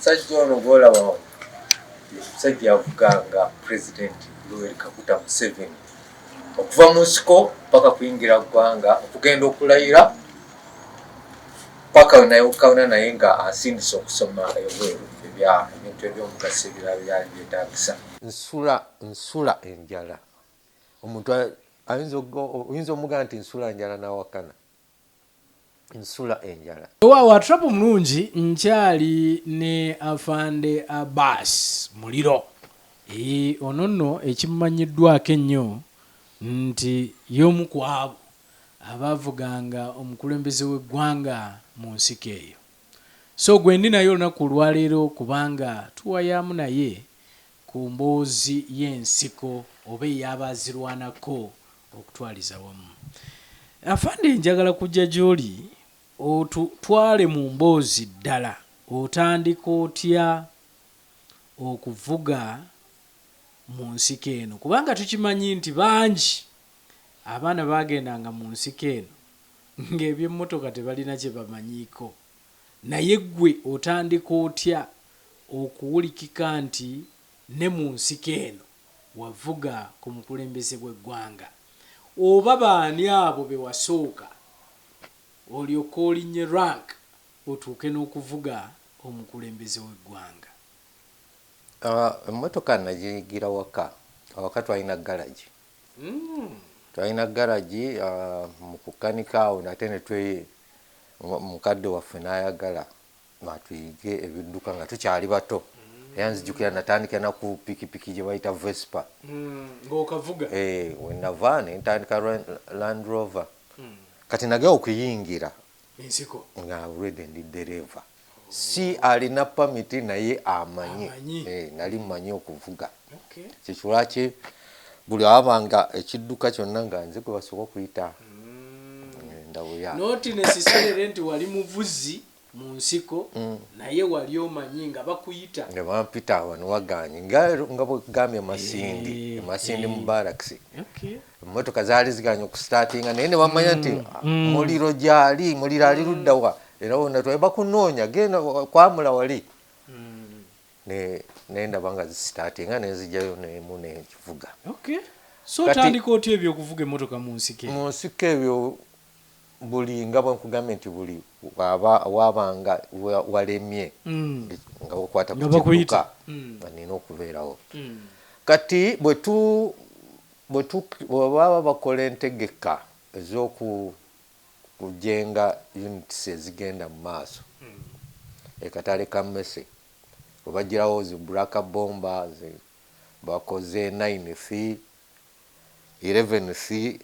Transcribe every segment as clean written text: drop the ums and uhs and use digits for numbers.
omusajja ono gw'olaba omusajja avuganga President Yoweri Kaguta Museveni okuva mu nsiko paka kuyingira ggwanga okugenda okulayira paka naye naye nga asindise okusoma ebweru ebintu ebyomugaso ebirala byali byetaagisa. Nsula enjala omuntu oyinza omugamba nti nsula njala n'awakana. Nsula enjala. Waawa trapo mulungi nkyali ne Afande Abbas Muliro. Ono nno ekimanyiddwako ennyo nti y'omu ku abo abaavuganga omukulembeze w'eggwanga mu nsiko eyo. So gwe ndi naye olunaku olwaleero kubanga tuwayaamu naye ku mboozi y'ensiko oba ey'abaazirwanako okutwaliza wamu. Afande njagala kujja gy'oli otutwale mu mboozi ddala. Otandika otya okuvuga mu nsiko eno? Kubanga tukimanyi nti bangi abaana baagendanga mu nsiko eno ng'ebyemmotoka tebalina kye bamanyiiko. Naye ggwe otandika otya okuwulikika nti ne mu nsiko eno wavuga ku mukulembeze gw'eggwanga? Oba baani abo be wasooka olyoka olinnye rank otuuke n'okuvuga omukulembeze w'eggwanga? Emmotoka nagiyigira awaka twalina garagi. Twalina garagi mu kukanika awo ate ne mukadde waffe n'ayagala atuyige ebidduka nga tukyali bato. Yanzijukira natandika na ku pikipiki gye bayita Vespa. Ng'okavuga? Wenava ne ntandika Land Rover. Kati nagera okuyingira ensiko nga already ndi dereva. Si alina pamiti naye amanyi. Nali mmanyi okuvuga. Kikilwaki buli abanga ekidduka kyonna nga nze gwe basooka okuyita. Noti nesiserere nti wali muvuzi mu nsiko naye wali omanyi nga bakuyita. Nga bampita wano waganye nga bwegambye Masindi mu barracks. Emmotoka zaali ziganye okustartinga naye ne bamanya nti muliro gyali muliro ali ludda wa era wonna twali bakunoonya genda kwamula wali. Ne ndaba nga zistartinga ne nzijjayo n'emu n'ekivuga. So otandika otya ebyokuvuga emmotoka mu nsiko? Mu nsiko ebyo buli nga bwe nkugambye nti buli wabanga walemye nga wakwata ku kibuka nina okubeerawo. Kati bwebaba bakola entegeka ez'okujenga units ezigenda mu maaso ekatale ka Mmese webagirawo zi Black Bombers bakoze 9C 11C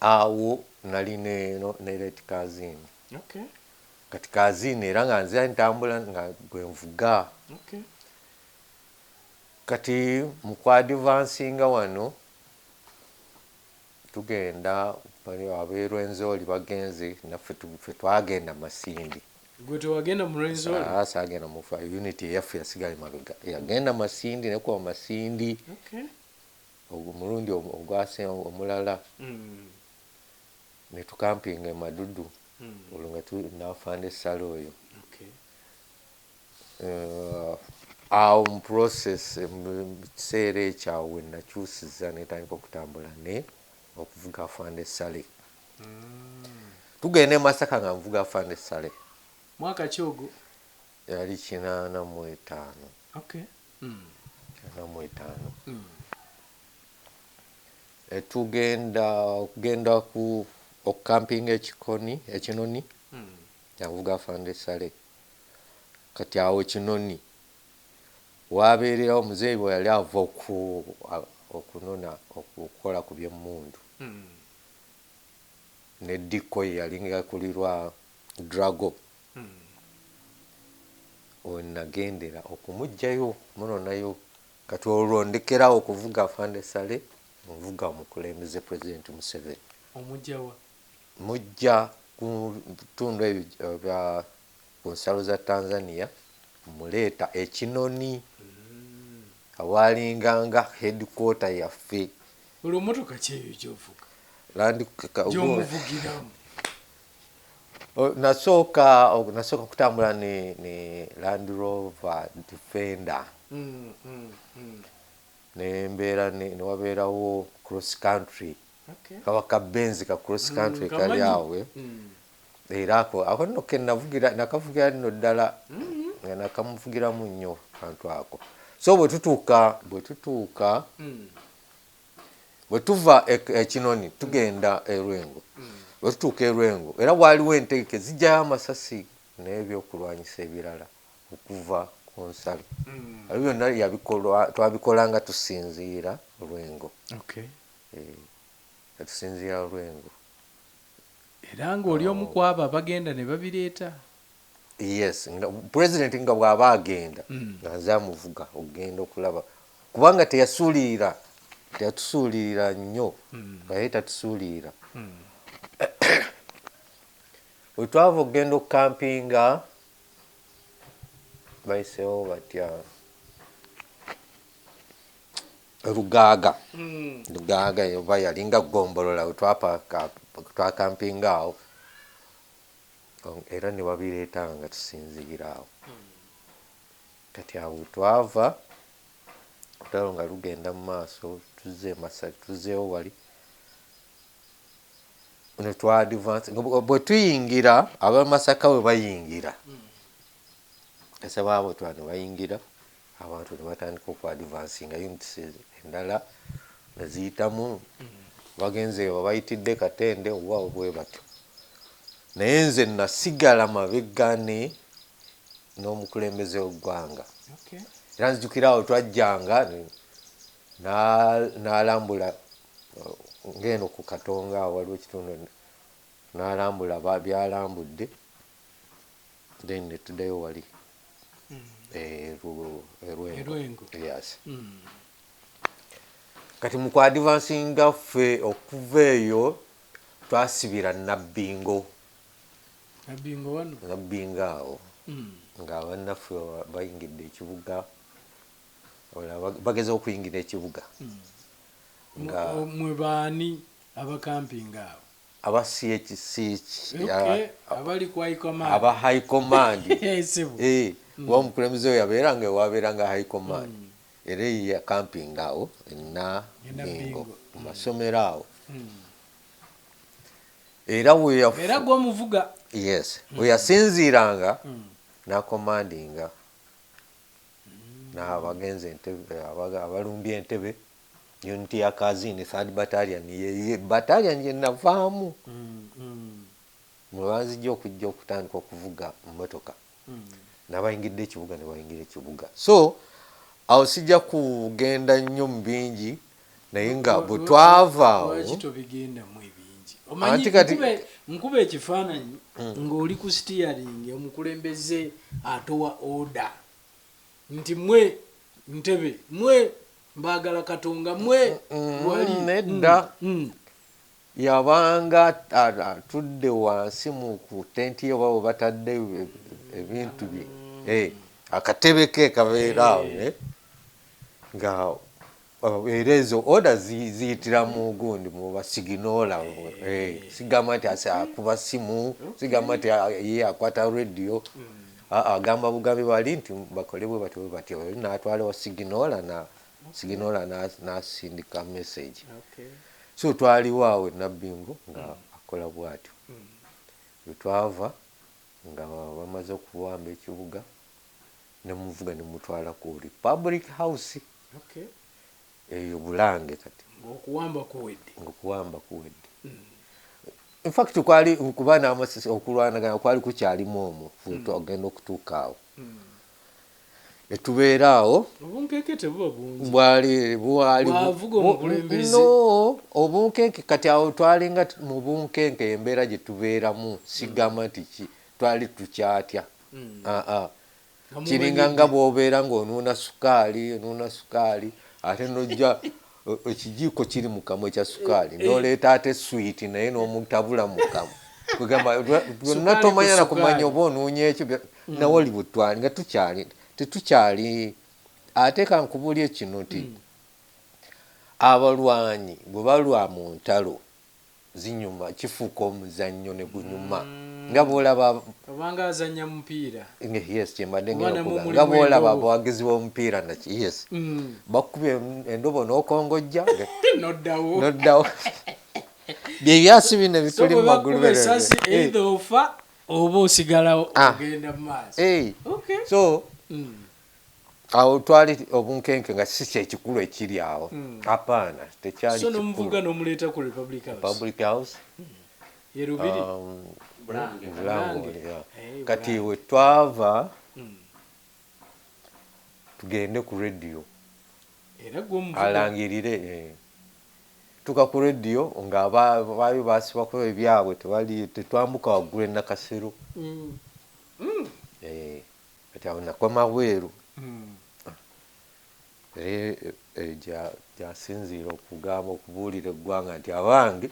awo nali ne Red Kazini. Kati Kazini era nga nze ntambula nga gwe nvuga. Kati mu kwadvansinga wano tugenda abeerwenzoli bagenze naffe twagenda Masindi. Gwe tewagenda mu Rwenzoli? Saagenda mu unity yaffe yasigala mabega. Yagenda Masindi ne kuba Masindi. Omulundi ogwase omulala ne tukampinga Madudu olwo nga n'Afande Sale oyo. Awo mu process mu kiseera ekyawo we nakyusiza netandika okutambula ne okuvuga Afande Sale. Tugenda e Masaka nga nvuga Afande Sale. Mwaka ki ogwo? Yali 85. 85. Tugenda ku okukampinga ekinoni yavuga Afande Sale. Kati awo Kinoni wabeererawo muzeeyi bwe yali ava okunona okukola ku by'emmundu. Ne Diko yalinga kulirwa Drago. Nagendera okumuggyayo munonayo. Kati olwo ndekerawo okuvuga Afande Sale nvuga omukulembeze President Museveni. Omujjawa? Mujja ku bitundu ebyo bya ku nsalo za Tanzania muleeta Ekinoni awalinganga headquarter yaffe. Olwo mmotoka ki eyo gy'ovuga? Land gy'omuvugiramu? nasooka kutambula ne Land Rover Defender nembeera newabeerawo cross country kawaka Benz ka cross country kali awe era ako nno ke nakavugira nno ddala nakamuvugiramu nnyo kantu ako. So bwe tuva Kinoni tugenda Rwengo, bwe tutuuka Rwengo era waaliwo entegeke zijjayo amasasi n'ebyokulwanyisa ebirala okuva ku nsalo. Ebyo byonna twabikolanga tusinziira Rwengo. Tusinziira Rwengo. Era ng'oli omu ku abo abagenda ne babireeta. Yes, president nga bw'aba agenda nga nze amuvuga ogenda okulaba kubanga teyatusuulirira nnyo naye tatusuulirira. Bwe twava okugenda okukampinga bayiseewo batya Lugaaga oba yalinga Gombolola bwe twakampinga awo era ne babireetanga nga tusinziira awo. Kati awo twava olutalo nga lugenda mu maaso tuzzeewo wali ne twa advance bwe tuyingira ab'Amasaka bwe bayingira esaba abo ne bayingira abantu ne batandika okwadvansinga units endala ne ziyitamu bagenze bayitidde Katende oba bwe batyo. Naye nze nasigala mabega n'omukulembeze w'eggwanga. Era nzijukira awo twajjanga n'alambula ng'eno ku Katonga awo waliwo ekitundu n'alambula byalambudde then ne tuddayo wali Rwengo. Yes. Kati mu kwadvansinga ffe okuva eyo twasibira Nabbingo. Nabbingo awo nga bannaffe bayingidde ekibuga bageza okuyingira ekibuga nga mwe baani abakampinga awo aba CHC abali ku high command aba high command omukulembeze oyo yabeeranga ewabeeranga high command era ya camping awo Nabbingo mu masomero awo era gw'omuvuga. Yes, we yasinziiranga n'akomandinga n'abagenze Entebbe abalumbye Entebbe unity ya Kazini 3rd battalion ye battalion gye navaamu mwebanzijja okujja okutandika okuvuga mmotoka n'abayingidde ekibuga ne bayingira ekibuga. So awo sijja kugenda nnyo mu bingi naye nga bwe twava awo omanyi nkuba ekifaananyi ng'oli ku steering omukulembeze atowa order nti mwe Ntebbe mwe mbaagala Katonga mwe wali nedda yabanga atudde wansi mu ku tenti oba bwe batadde ebintu bye akatebe ke kabeera awo nga era ezo order ziyitira mu gundi mu basiginola sigamba nti akuba simu sigamba nti ye akwata radio agamba bugambi bali nti bakole bwe batyo n'atwala wa siginola n'asindika message. So twaliwo awo Nabbingo nga akola bw'atyo bwe twava nga bamaze okuwamba ekibuga ne muvuga ne mutwala ku Republic House eyo Bulange kati ng'okuwamba kuwedde. In fact kwali kuba n'amasasi okulwanagana kwali kukyalimu omwo ogenda okutuuka awo etubeera awo obunkenke tebuba bungi bwali obunkenke kati awo twalinga mu bunkenke embeera gye tubeeramu sigamba nti twali tukyatya kiringa nga bw'obeera ng'onuuna sukaali ate n'ojja ekijiiko kiri mu kamwe ekya sukaali n'oleeta ate sweet naye n'omutabula mu kamwe kugamba byonna tomanya na kumanya oba onuunya ekyo nawe oli bwe twali nga tetukyali ate kankubulye kino nti abalwanyi bwe balwa mu ntalo zinyuma kifuuka omuzannyo ne gunyuma nga bwolaba obanga azanya mupiira yes kyembadde Kubana mu mulimu nga bwolaba endobo. abawagizi b'omupiira naki yes bakubye endobo n'okongojja noddawo byebyasi bino bituli mu magulu esasi either ofa oba osigala ogenda mu maaso. so awo twali obunkenke nga si kyekikulu ekiri awo apaana tekyali so nomuvuga n'omuleeta ku Republic House ye Lubiri Bulange kati we twava tugende ku radio era gwomuvuga alangirire tuka ku radio nga bayo basibako ebyabwe tetwambuka waggulu e Nakasero kati awo nakoma bweru gyasinziira okugamba okubuulira eggwanga nti abange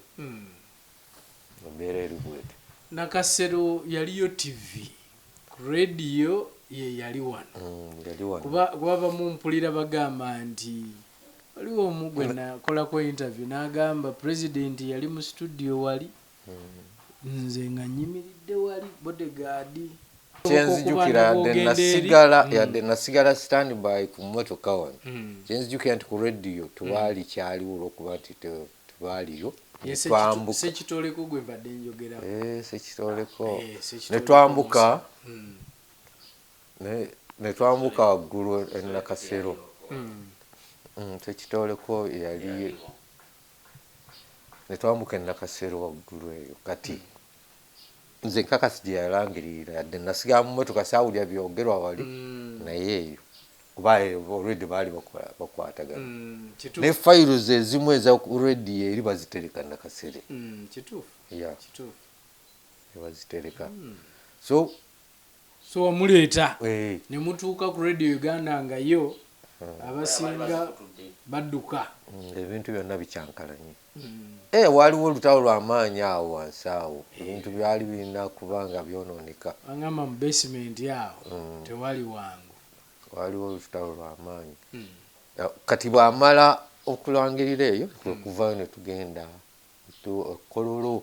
embeera eri bwete. Nakasero yaliyo TV ku radio ye yali wano kuba bamu mpulira bagamba nti waliwo omu gwe nakolako interview n'agamba president yali mu studio wali nze nga nyimiridde wali bodyguard kyenzijukira yadde nasigala standby ku mmotoka wano kyenzijukira nti ku radio tewali kyaliwo olwokuba nti tewaliyo sekitoleko gwe mbadde njogera sekitoleko netwambuka waggulu e Nakasero sekitoleko yali netwambuka e Nakasero waggulu eyo kati nze nkakasi gye yalangirira yadde nasigala mu mmotoka saawulira byogerwa wali naye eyo kuba already baali bakwatagana ne files ezimu eza radio eri bazitereka Nakasero bazitereka so wamuleeta ne mutuuka ku radio Uganda nga yo abasinga badduka ebintu byonna bikyankalanye waliwo olutalo lw'amaanyi awo wansi awo ebintu byali birina kubanga byonooneka agamba mu basement awo tewali wangu waliwo olutalo lw'amaanyi kati bw'amala okulangirira eyo okuvayo ne tugenda Kololo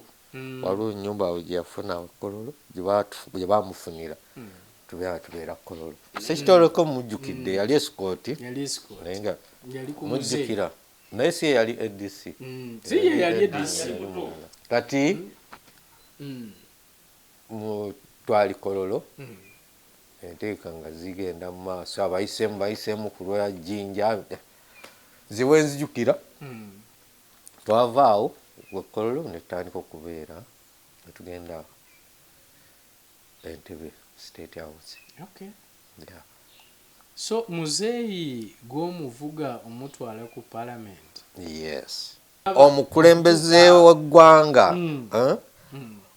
waliwo ennyumba gye yafuna Kololo gye baamufunira tubeera Kololo sekitoleko mujjukidde yali esikooti naye nga mujjukira naye si yali ADC kati twali Kololo enteeka nga zigenda mu maaso abayiseemu ku lwa Jjinja ziwe nzijukira twava awo Kololo ne tutandika okubeera ne tugenda Entebbe State House. So muzeeyi gw'omuvuga omutwala ku Parliament yes omukulembeze w'eggwanga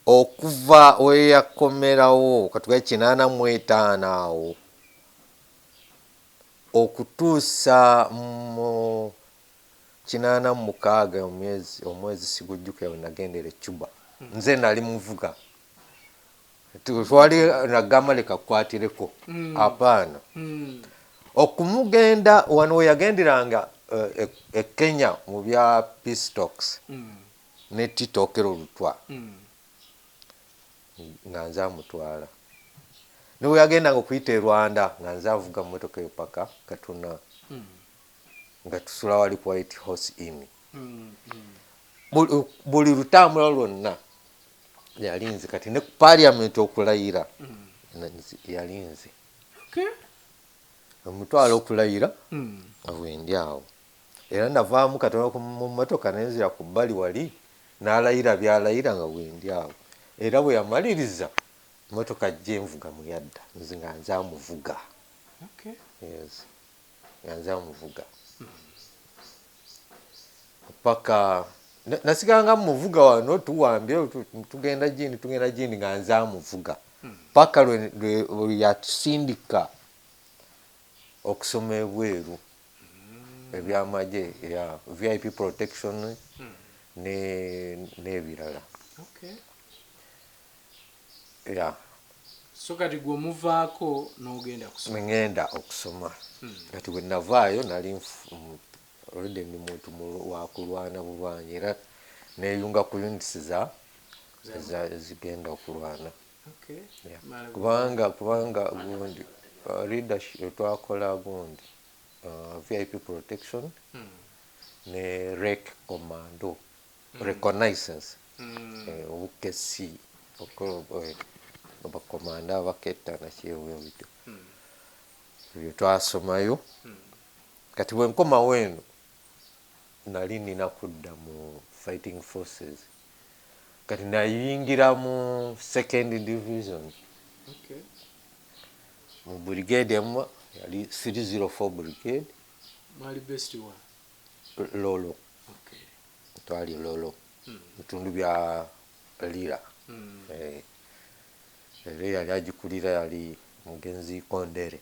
okuva we yakomerawo katuga 85 awo okutuusa mu 86 omwezi sigujjukira we nagendera Cuba nze nali muvuga twali nagamba leka kukwatireko apaana okumugenda wano we yagenderanga e Kenya mu bya peace talks ne Tito Lutwa nga nze amutwala ne we yagendanga okuyita e Rwanda nga nze avuga mmotoka eyo paka Katuna nga tusula wali ku White Horse Inn buli lutambula lwonna yali nze kati ne ku Parliament okulayira yali nze omutwala okulayira awendi awo era navaamu katono mu mmotoka nenzira ku bbali wali n'alayira byalayira nga wendi awo era bwe yamaliriza mmotoka gye nvuga mu yadda nze nga nze amuvuga nga nze amuvuga paka nasiganga muvuga wano tuwambye tugenda jini nga nze amuvuga paka lwe yatusindika okusoma ebweru ebyamagye ya VIP protection n'ebirala so kati gwe omuvaako n'ogenda kusoma ngenda okusoma kati bwe navaayo nali already ndi muntu wakulwana bulwanyi era neeyunga ku units zigenda okulwana Okay. Yeah. Mala kubanga gundi leadership twakola gundi VIP protection ne rec commando reconnaissance obukesi abakomanda abakettana kyewe bityo ebyo twasomayo kati bwe nkomawo eno nali nina kudda mu fighting forces kati nayingira mu second division. Okay. Mu brigade emu yali 304 brigade Mwali best wa. Lolo. Okay. Twali Lolo bitundu bya Lira. Era yali agikulira yali Mugenzi Kondere.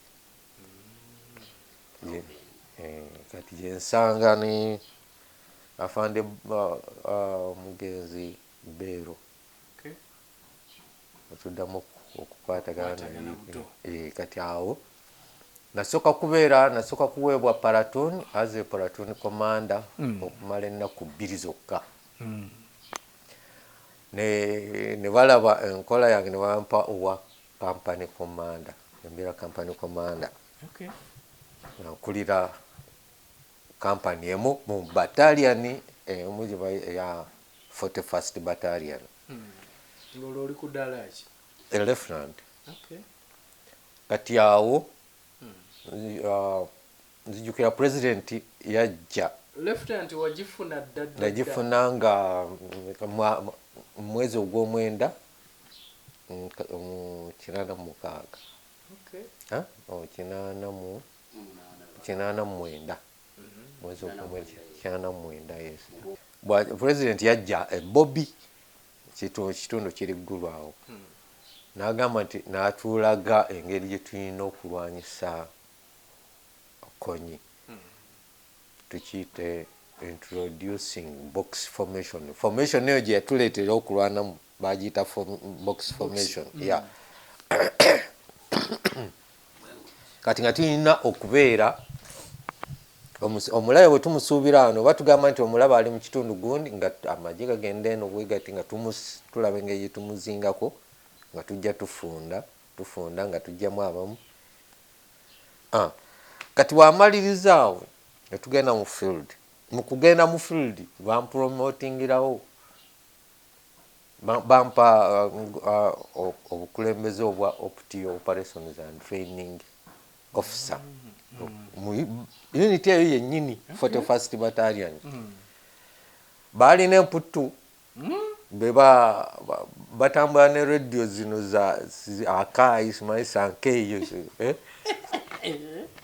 Kati gyensanga ni afande Mugenzi Bero. Okay. Tuddamu okukwatagana kati awo nasooka kuweebwa platoon as a platoon commander okumala ennaku 2 zokka. Ne balaba enkola yange ne bampa owa company commander, embeera company commander. Okay. Nkulira company emu mu battalion emu ya 41st battalion. Ngolo oli kudala ki? A lieutenant. Okay. Kati awo nzijukira president yajja. Lieutenant wajifuna dada. Najifuna nga mwezi ogw'omwenda mu 86. Okay. Kinana mwenda. Mwezi ogw'omwenda 89, yes. President yajja Bobby kitundu kiri ggulu awo. N'agamba nti n'atulaga engeri gye tulina okulwanyisa konyi. Tukiyite introducing box formation. Formation eyo gye yatuleetera okulwanamu bagiyita box formation. Yeah. Kati nga tulina okubeera omulabe bwe tumusuubira wano oba tugamba nti omulaba ali mu kitundu gundi nga amagye gagenda eno bwe gati nga tulaba engeri gye tumuzingako nga tujja tufunda nga tujjamu abamu. Kati wamaliriza awo ne tugenda mu field. Mu kugenda mu field bampromotingirawo bampa obukulembeze obwa OPTO, Operations and Training Officer. Unity eyo yennyini 41st battalion. Baalina emputtu batambula ne radio zino za Akai simanyi sankeeyo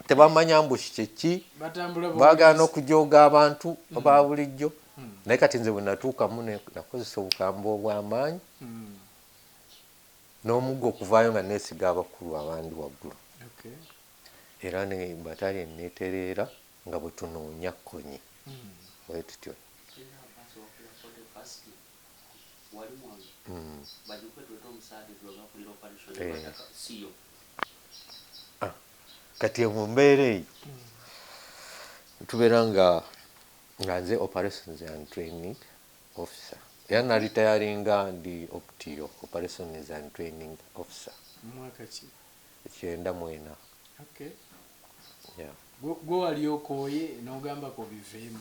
tebamanya mbushi kyeki baagala n'okujooga abantu aba bulijjo. Naye kati nze bwe natuukamu nakozesa obukambwe obw'amaanyi n'omuggo okuvaayo nga neesiga abakulu abandi waggulu. Era ne battalion neetereera nga bwe tunoonya konyi bwe tutyo. Kati mu mbeera eyo tubeera nga nze Operations and Training Officer. Era naritayaringa ndi OPTO, Operations and Training Officer. Mwaka ki? 94. Okay. Yeah. Gwe wali okooye n'ogamba ko biveemu.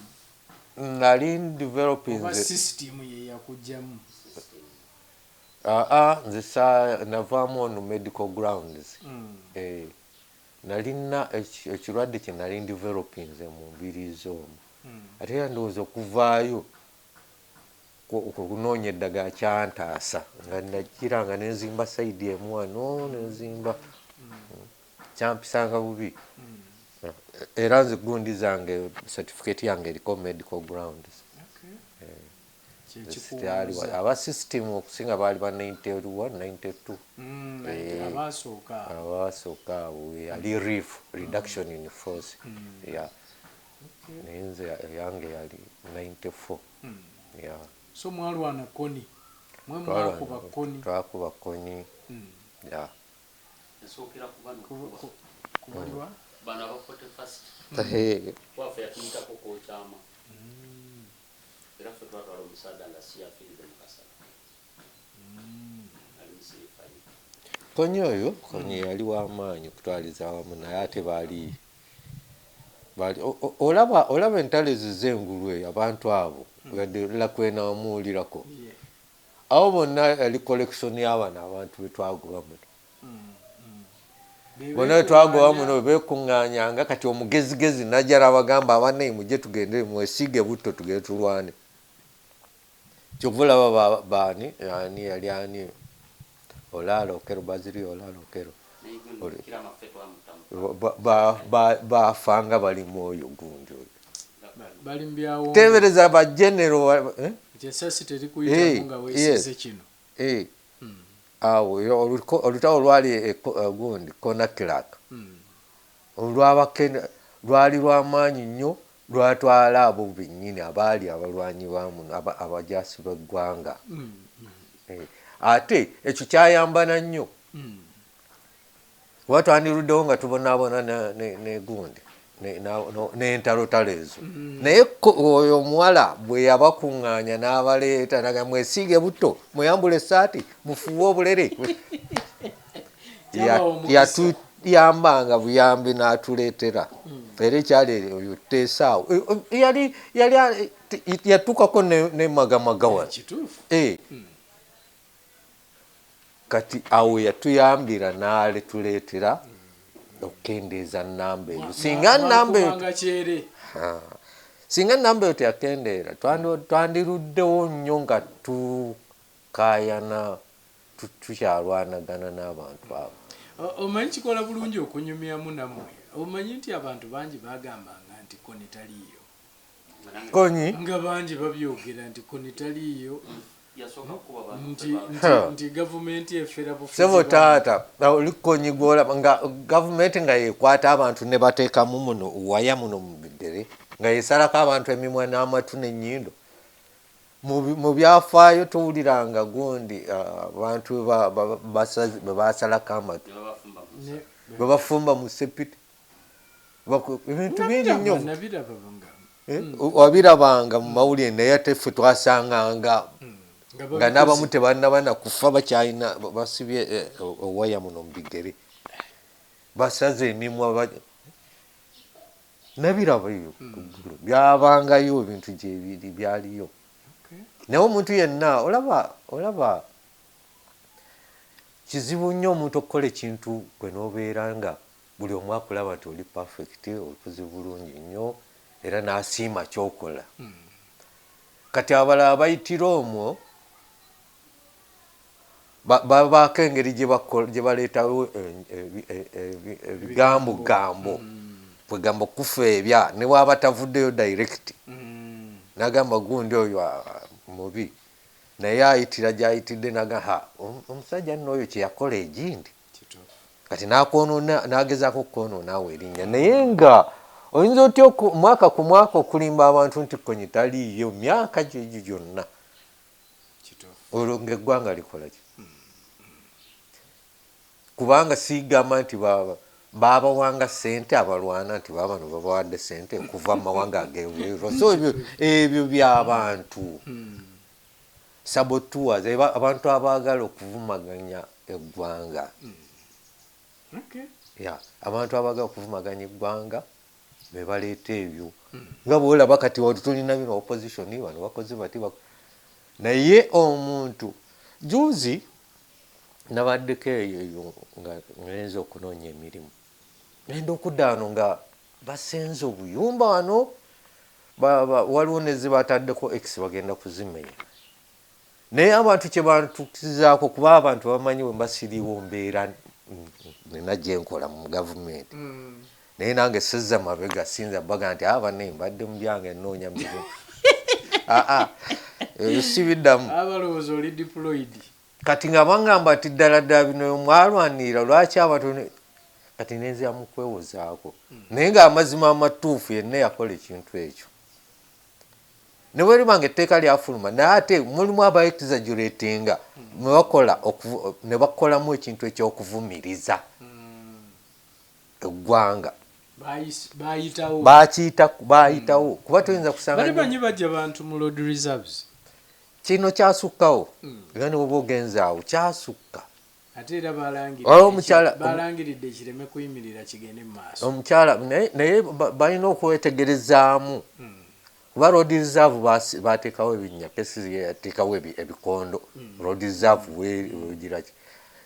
Nali developing the system ye yakujjamu. Nze navaamu ono medical grounds. Nalina ekirwadde kye nali developing mu mbiriizi omwo. Ate era ndowooza okuvaayo okunoonya eddagala kyantaasa nga nagira nga nenzimba sayidi emu wano nenzimba kyampisanga bubi. Era nze gundi zange certificate yange eriko medical grounds. Aba system okusinga baali ba 91, 92. Abasooka abo yali RIF, reduction in force. Naye nze yange yali 94. So mwalwana koni? Mwe mwakuba koni? Twakuba koni. Yasookera ku bano kubaliwa? Bano aba 41st. Wafe yatuyitako kookyama. Era ffe twatwala omusaada nga si yafiiridde mu kasala. Ali mu konyi oyo konyi yali w'amaanyi okutwaliza awamu naye ate baali olaba entalo ezo z'engulwe abantu abo lakwena wamuwulirako awo bonna yali collection y'abana abantu betwagoba muno bonna betwagoba muno beekuŋŋaanyanga kati omugezigezi najjala bagamba abaneyi mujje tugende mwesiige butto tugende tulwane kyova olaba baani ani yali ani Olaalo Okero Bazili Olaalo Okero baafanga bali mwoyo gundi oyo tebereza bagenero awo olutawo lwali gundi Kona Clark lwali lw'amaanyi nnyo lwatwala abo bennyini abaali abalwanyi bamuno abajaasi b'eggwanga ate ekyo kyayambana nnyo kuba twandiruddewo nga tubonaabona negundi n'entalotalo ezo naye oyo omuwala bwe yabakuŋŋaanya n'abaleeta naga mwesiige butto mweyambula essaati mufuuwe obulere yatuyambanga buyambi n'atuleetera era ekyali oyo teesaawo yali yatuukako nemagamagawa kati awo yatuyambira n'aletuleetera okukendeeza nnamba eyo singa nnamba eyo teyakendeera twandiruddewo nnyo nga tukaayana tukyalwanagana n'abantu abo omanyi kikola bulungi okunyumyamu nammwe omanyi nti abantu bangi bagambanga nti koni taliiyo konyi nga bangi babyogera nti koni taliiyo nti gavumenti efera bufuzi sebo taata oli konyi gwolaba nga gavumenti nga yekwata abantu ne bateekamu muno waya muno mu bigere nga yesalako abantu emimwa n'amatu n'ennyindo mu byafaayo towuliranga gundi abantu bwe basalako amatu bwe bafumba mu sepiti ebintu bingi nnyo wabirabanga mu mawulire naye ate ffe twasanganga nga n'abamu tebannabana kufa bakyalina basibye owaya muno mu bigere basaze emimwa nabiraba eyo byabangayo ebintu gyebiri byaliyo naye omuntu yenna olaba kizibu nnyo omuntu okukola ekintu gwe n'obeera nga buli omu akulaba nti oli perfect olikoze bulungi nnyo era n'asiima kyokola kati abalala bayitira omwo babaako engeri gye baleetawo ebigambogambo kwegamba okufa ebya ne bwaba tavuddeyo direct nagamba gundi oyo mubi naye ayitira gyayitidde naga omusajja nno oyo kyeyakola egindi kati nagezaako okwonoonaawo erinnya naye nga oyinza otya mwaka ku mwaka okulimba abantu nti konyi taliiyo myaka gyegyo gyonna olwo ngaeggwanga likolaki kubanga sigamba nti babawanga sente abalwana nti baba no babawadde sente kuva mu mawanga ageeweerwa so ebyo by'abantu sabotuwa abantu abaagala okuvumaganya eggwanga abantu abaagala okuvumaganya eggwanga be baleeta ebyo nga bwolaba kati tulina bino opposition bano bakozi bati naye omuntu juzi nabaddeko eyo nga ngenza okunoonya emirimu ngenda okudda wano nga basenze obuyumba wano waliwo nezibataddeko x bagenda kuzimenya naye abantu kye bantukizaako kuba abantu bamanyi bwe mbasiriwo mbeera nina gyenkola mu gavumenti naye nange sezza mabega sinza baga nti bane mbadde mu byange nnoonya mirimu sibiddamu abalowooza oli deployed kati nga bangamba ati ddala ddala bino mwalwanirira lwaki abantu kati nenzira mu kwewozaako naye ng'amazima amatuufu yenna yakola ekintu ekyo ne bwe libanga etteeka lyafuluma naye ate mulimu abaexageratinga ne bakolamu ekintu ekyokuvumiriza eggwanga baayitawo kuba toyinza kusanga banyi bajja bantu mu road reserves kino kyasukkawo era ne bwoba ogenza awo kyasukka ate era balangiridde kireme kuyimirira kigende mu maaso. Omukyala naye balina okwetegerezaamu kuba road reserve bateekawo ebinnya pesi yateekawo ebikondo road reserve wegiraki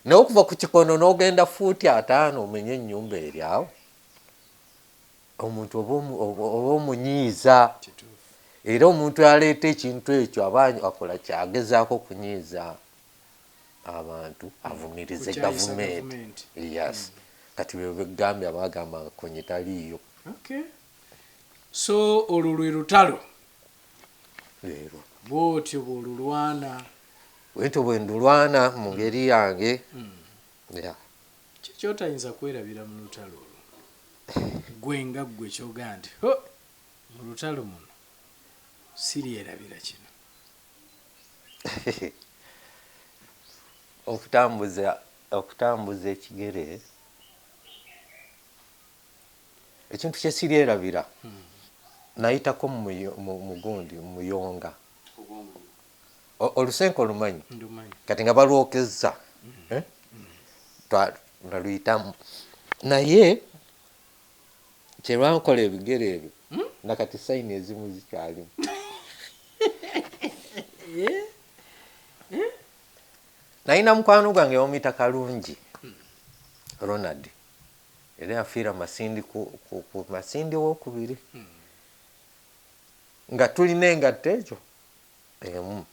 naye okuva ku kikondo n'ogenda fuuti 5 omenye ennyumba eri awo omuntu oba omunyiiza era omuntu aleeta ekintu ekyo aba akola kyagezaako kunyiiza abantu avumirize gavumenti. Yes. Kati begambye abagamba konye taliiyo. Okay. So olwo lwe lutalo leero bwotyo bwolulwana bwentyo bwe ndulwana mu ngeri yange kikyotayinza kwerabira mu lutalo olwo gwe nga ggwe kyogaa nti mu lutalo muno siryerabira kino. okutambuza ekigere ekintu kye siryerabira nayitako mugundi muyonga olusenke olumanyi kati nga balwokezza naluyitamu naye kyelwankola ebigere ebyo nakati sayini ezimu zikyalimu. Nalina mukwano gwange omuyita Kalungi Ronald era yafiira Masindi ku Masindi wokubiri nga tulina engatto ekyo emu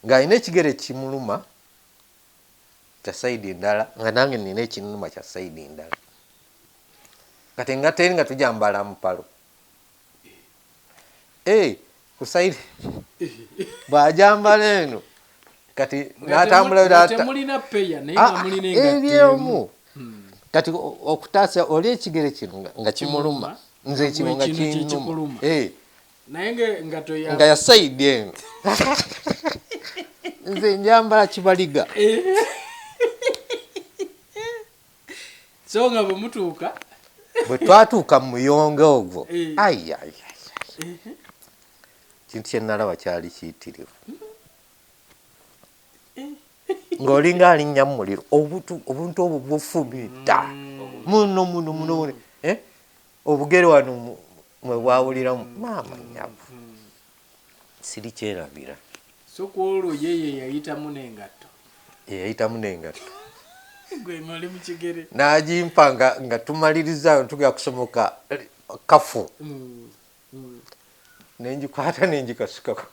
ng'alina ekigere kimuluma kya saidi ndala nga nange nina ekinuluma kya saidi ndala kati engatto eri nga tujambala mpalo ku saidi bw'ajambala eno kati natambula temulina peya naye nga mulina engatto kati okutaasa oli ekigere kino nga kimuluma nze ekino nga kinuma naye nga ya saidi eno nze njambala kibaliga so nga bwemutuuka bwe twatuuka mu muyonga ogwo kintu kyenalaba kyali kiyitirivu ng'olinga alinnya mu muliro obuntu obwo bufumita muno obugere wano mwe bwawuliramu maama nyavu siri kyerabira. So kwolwo yeye yayitamu n'engatto gwe ng'oli mu kigere n'agimpa nga tumaliriza tugenda kusomoka kafu nengikwata nengikasukako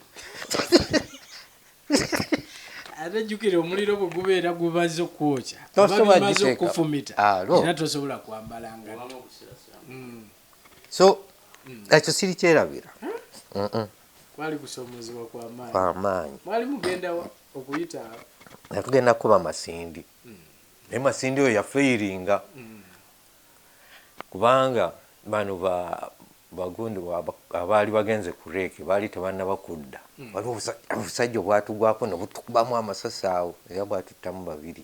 ate jjukira omuliro bwe gubeera gumaze okwokya bimaze okufumita era tosobola kwambala ngatto. So ekyo siri kyerabira. Kwali kusoomozebwa kw'amaanyi. Mwali mugenda okuyita tugenda kuba Masindi naye Masindi oyo yafeeringa kubanga bano bagundi abaali bagenze ku reeki baali tebannaba kudda waliwo obusajja obwatugwako ne butukubamu amasasi awo era bwatuttamu 2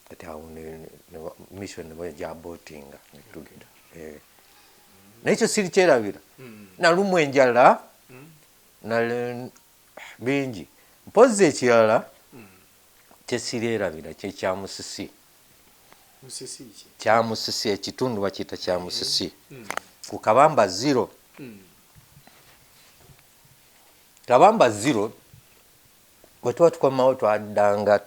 kati awo mission ne bajabootinga netugenda naye ekyo siri kyerabira nalumu enjala bingi mpozi ekirala kyesiryerabira kyekyamusisi kyamusisi ekitundu bakiyita kyamusisi ku Kabamba 0 Kabamba 0 bwe tuba tukomawo twaddanga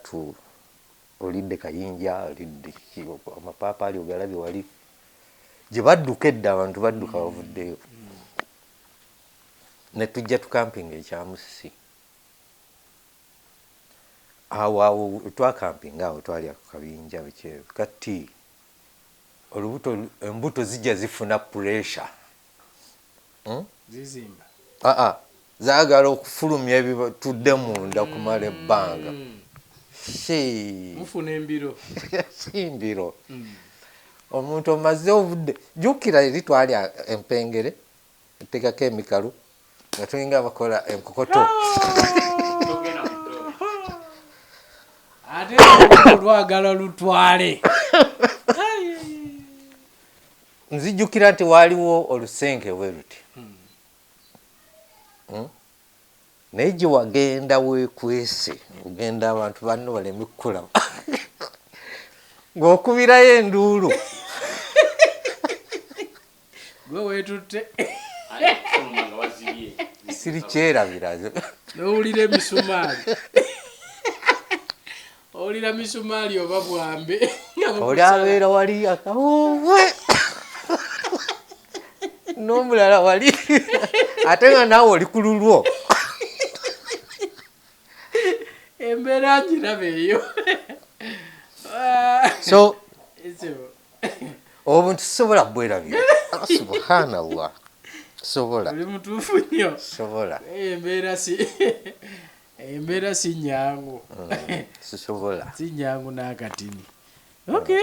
olidde kayinja olidde amapaapaali ogalabye wali gye badduka edda abantu badduka bavuddeyo ne tujja tukampinga ekyamusisi awo twakampinga awo twali ku kabinja bikyeru kati olubuto embuto zijja zifuna pressure zizimba zaagala okufulumya ebitudde munda kumala ebbanga mufuna embiro simbiro omuntu omaze obudde jjukira eri twali empengere etekako emikalu nga tulinga abakola enkokoto ate olwagala lutwale nzijjukira nti waaliwo olusenke bwe luti naye gye wagenda weekwese ogenda abantu banno baleme kukulaba ng'okubirayo enduulu gwe weetutte siri kyerabira n'owulira emisumaali owulira misumaali oba bwambe oli abeera wali akawoowe n'omulala wali ate nga naawe oli ku lulwo embeera ngiraba eyo so obuntu sobola bwerabira subhanallah sobola oli mutuufu nnyo sobola embeera si nyangu sisobola si nyangu n'akatini okay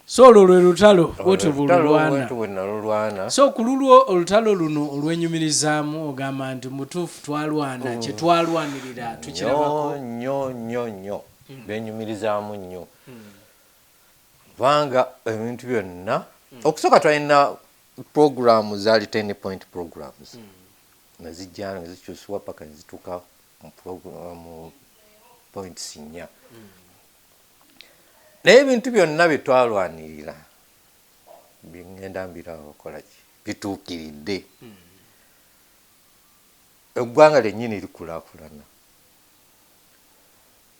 so olwo lwe lutalo bwotyo bululwana so ku lulwo olutalo luno olwenyumirizaamu ogamba nti mutuufu twalwana kye twalwanirira tukirabako nnyo benyumirizaamu nnyo kubanga ebintu byonna okusooka twalina programu zaali 10 point programs nezijja nezikyusibwa paka nezituuka mu points 4 naye ebintu byonna bye twalwanirira byengenda mbirawo okolaki bituukiridde eggwanga lyennyini likulaakulana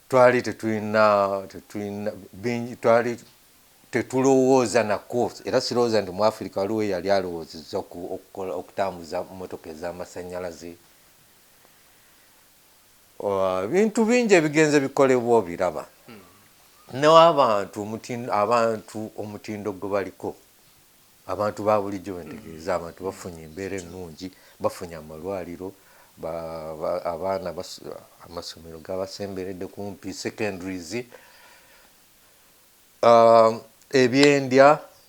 twali tetulowooza nako era sirowooza nti mu Africa waliwo yali alowoozezza okutambuza mmotoka ez'amasannyalaze bintu bingi ebigenze bikolebwa obiraba abantu omutindo gwe baliko abantu ba bulijjo bentegeeza abantu bafunye embeera ennungi bafunye amalwaliro abaana amasomero gabasemberedde kumpi secondaries ebyendya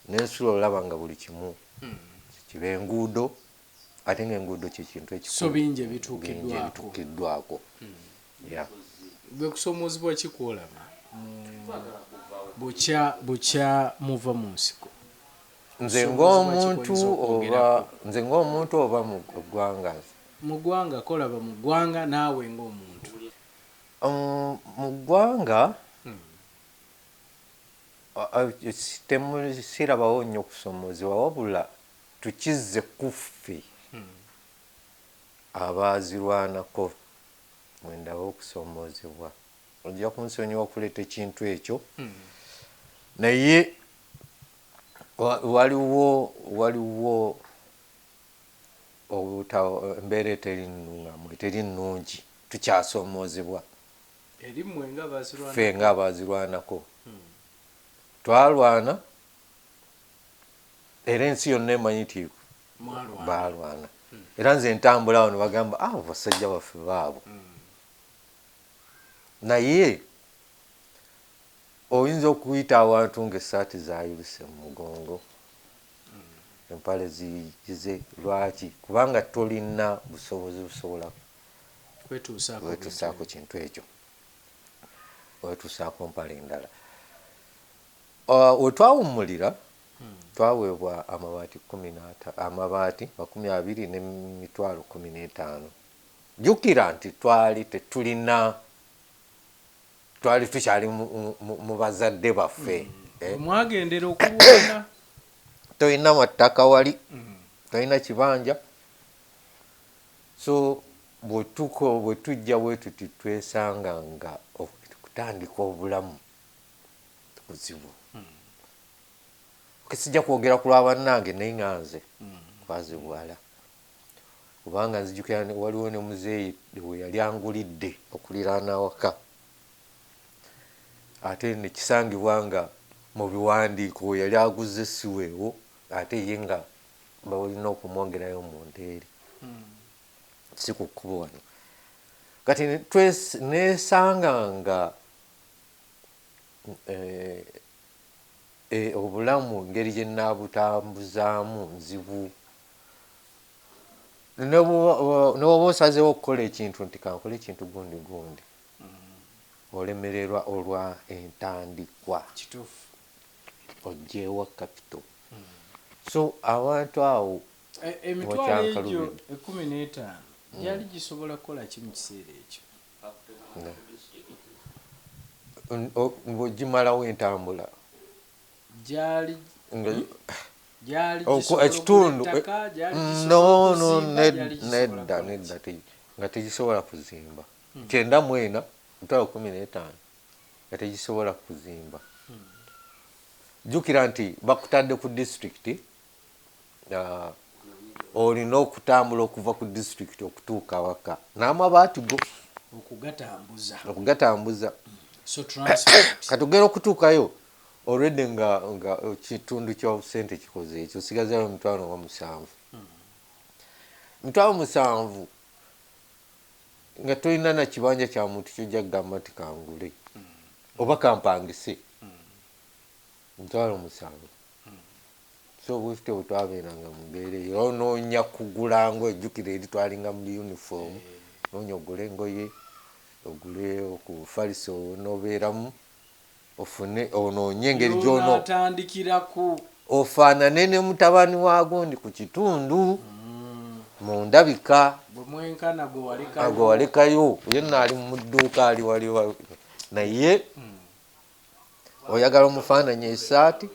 n'ensula olaba nga buli kimu kiba enguudo ate ng'enguudo kyekintu so bingi ebituukiddwako gwe kusomoozebwa kikwolaba bukya muva mu nsiko nze ng'omuntu oba mu ggwanga mu ggwanga kolaba mu ggwanga naawe ng'omuntu mu ggwanga sirabawo nnyo okusomoozebwa wabula tukizze kuffe abaazirwanako mwendaba okusomoozebwa ojja kunsonyiwa okuleeta ekintu ekyo naye waliwo embeera eteri nnungi tukyasomoozebwa ffe nga abaazirwanako twalwana era ensi yonna emanyi nti baalwana era nze ntambula awo ne bagamba basajja baffe baabo naye oyinza okuyita abantu ng'essaati zayulise mu mugongo empale ziyize lwaki kubanga tolina busobozi busobola wetuusaako kintu ekyo wetuusaako mpale endala wetwawummulira twaweebwa amabaati 20 n'emitwalo 15 jjukira nti twali tukyali mu bazadde baffe mwagendera okulwana tolina mattaka wali tolina kibanja so bwe tujja bwe tuti twesanga nga kutandika obulamu kuzibu sijja kwogera ku lwabannange naye nga nze twazibwala kubanga nzijukira waliwo ne muzeeyi we yali angulidde okuliraana waka ate nekisangibwa nga mu biwandiiko we yali aguze essiweewo ate ye nga balina okumwongerayo mu nteeri si ku kkubo wano kati nesanga nga obulamu engeri gye nnaabutambuzaamu nzibu ne bwoba osazeewo okukola ekintu nti kankole ekintu gundi olemererwa olwa entandikwa ogyeewa kapito so abantu awo emitwalo egyo 15 gyali gisobola kukola ki mu kiseera ekyo ng'ogimalawo entambula gyali ekitundu nedda nedda nga tegisobola kuzimba 1945 nga tegisobola kuzimba. Jjukira nti bakutadde ku disitulikiti, olina okutambula okuva ku disitulikiti okutuuka waka n'amabaati go okugatambuza. Katugera okutuukayo already nga kitundu kya sente kikoze ekyo, osigazayo 7,000 7,000 nga tolina na kibanja kya muntu kyojja kugamba nti kangule oba kampangise 7,000. So bwefite bwetwabeeranga mubeera eyo onoonya kugula ngo ejjukira eri twalinga muri uniform noonya ogule engoye ogule okufaliso noobeeramu ofune onoonye engeri gy'onootandikiraku ofaanane ne mutabani waago ndi ku kitundu mu ndabika bwe mwenkana gwe walekayo yenna ali mu dduuka ali wali naye oyagala omufaananya esaati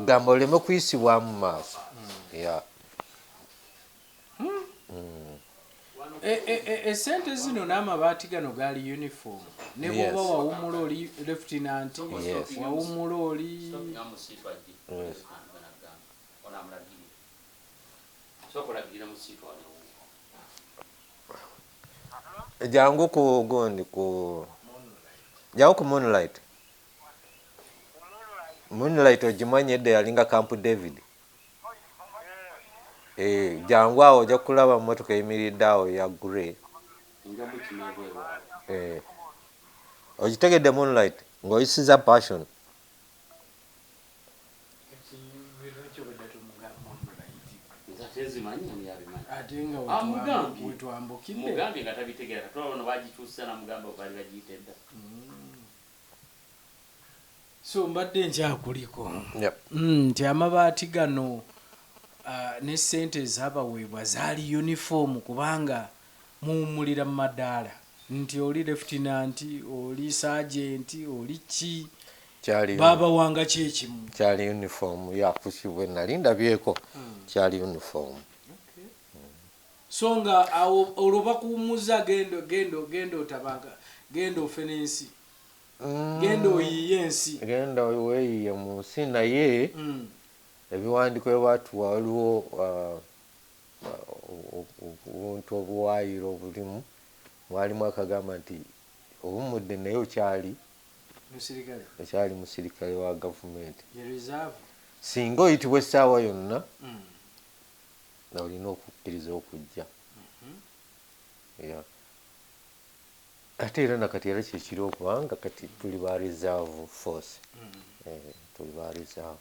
gamba oleme kuyisibwamu maaso. Esente zino n'amabaati gano gaali uniform ne bwoba wawumula oli lieutenant wawumula oli jangu ku gondi ku jangu ku Moonlight ogimanye edda yalinga Camp David. Jangu awo ojja kulaba mmotoka eyimiridde awo ya grey. Ogitegedde Moonlight ng'oyisiza Passion. So mbadde nkyakuliko nti amabaati gano ne ssente ezaabaweebwa zaali uniform kubanga muwummulira mu madaala nti oli lieutenant oli sergeant oli ki baabawanga kyekimu kyali uniform yakusibwe nali ndabyeko kyali uniform. So nga awo olwo bakuwummuza genda otabanga genda ofene ensi genda oyiye ensi genda weeyiye mu nsi naye ebiwandiiko bye baatuwa waliwo obuntu obuwaayiro obulimu mwalimu akagamba nti obumudde naye okyali musirikale wa gavumenti singa oyitibwa essaawa yonna nga olina okukkiriza okujja. Ate era nakati era kyekiri okubanga kati tuli ba reserve force tuli ba reserve.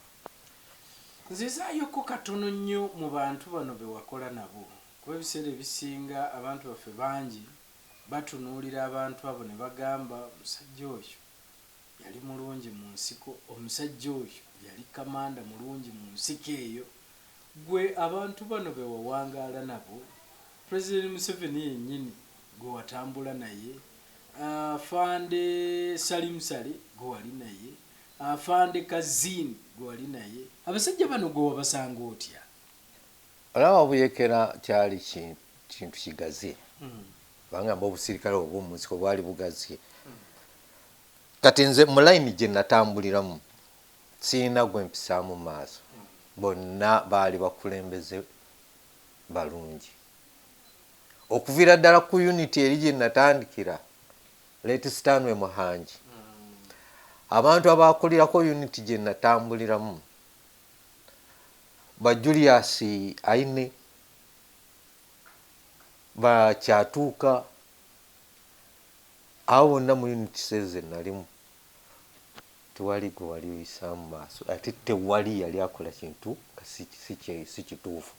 Nzizaayoko katono nnyo mu bantu bano be wakola nabo kuba ebiseera ebisinga abantu baffe bangi batunuulira abantu abo ne bagamba omusajja oyo yali mulungi mu nsiko, omusajja oyo yali kamanda mulungi mu nsiko eyo. Gwe abantu bano be wawangaala nabo, President Museveni yennyini gwe watambula naye, Afande Salim Sale gwe wali naye, Afande Kazini gwe wali naye, abasajja bano gwe wabasanga otya? Olaba Buyekera kyali kintu kigazi bangamba obusirikale obw'omu nsiko bwali bugazi. Kati nze mu layini gye natambuliramu sirina gwe mpisaamu maaso, bonna baali bakulembeze balungi okuviira ddala ku unity eri gye natandikira Leti Stanley Muhangi. Abantu abakulirako unity gye natambuliramu ba Julius Aine, ba Kyatuuka, abo bonna mu unity seze nalimu tewali gwe wali oyisaamu maaso ate tewali yali akola kintu si kituufu.